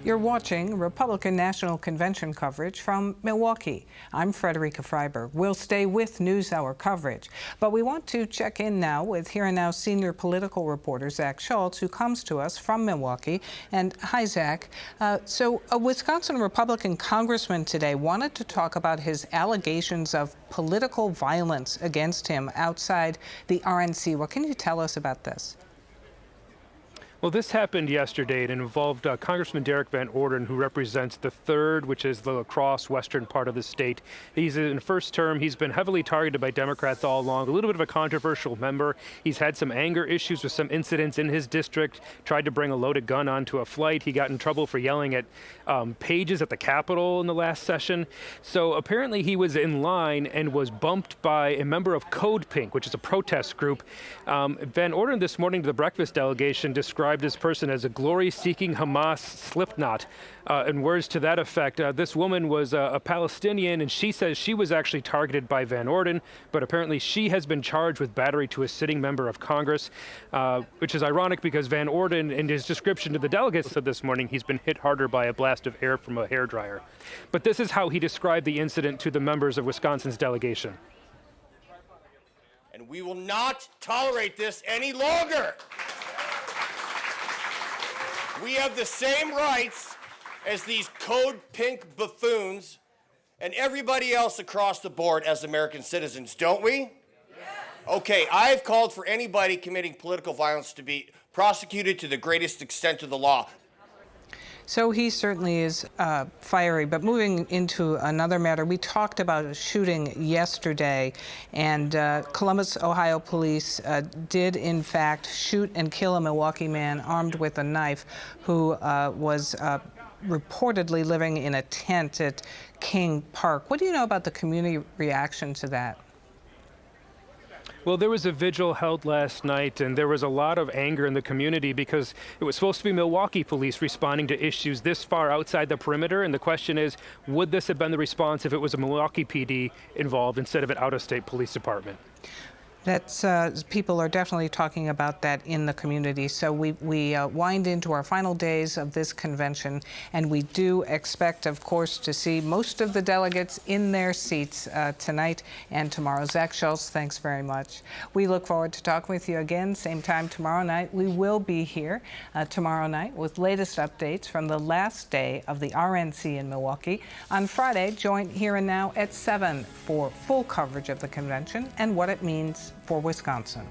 You're watching Republican National Convention coverage from Milwaukee. I'm Frederica Freiberg. We'll stay with NewsHour coverage, but we want to check in now with Here and Now senior political reporter Zach Schultz, who comes to us from Milwaukee. And hi, Zach. So a Wisconsin Republican congressman today wanted to talk about his allegations of political violence against him outside the RNC. What can you tell us about this? Well, this happened yesterday. It involved Congressman Derek Van Orden, who represents the 3rd, which is the La Crosse western part of the state. He's in first term. He's been heavily targeted by Democrats all along. A little bit of a controversial member. He's had some anger issues with some incidents in his district. Tried to bring a loaded gun onto a flight. He got in trouble for yelling at pages at the Capitol in the last session. So apparently he was in line and was bumped by a member of Code Pink, which is a protest group. Van Orden this morning to the breakfast delegation described this person as a glory-seeking Hamas slipknot. In words to that effect, this woman was a Palestinian, and she says she was actually targeted by Van Orden, but apparently she has been charged with battery to a sitting member of Congress, which is ironic because Van Orden, in his description to the delegates, said this morning he's been hit harder by a blast of air from a hairdryer. But this is how he described the incident to the members of Wisconsin's delegation. And we will not tolerate this any longer. We have the same rights as these Code Pink buffoons and everybody else across the board as American citizens, don't we? Yes. Okay, I've called for anybody committing political violence to be prosecuted to the greatest extent of the law. So he certainly is fiery. But moving into another matter, we talked about a shooting yesterday, and Columbus, Ohio police did, in fact, shoot and kill a Milwaukee man armed with a knife who was reportedly living in a tent at King Park. What do you know about the community reaction to that? Well, there was a vigil held last night, and there was a lot of anger in the community because it was supposed to be Milwaukee police responding to issues this far outside the perimeter. And the question is, would this have been the response if it was a Milwaukee PD involved instead of an out-of-state police department? That's people are definitely talking about that in the community. So we wind into our final days of this convention, and we do expect, of course, to see most of the delegates in their seats tonight and tomorrow. Zach Schultz, thanks very much. We look forward to talking with you again, same time tomorrow night. We will be here tomorrow night with latest updates from the last day of the RNC in Milwaukee. On Friday, join Here and Now at 7 for full coverage of the convention and what it means for Wisconsin.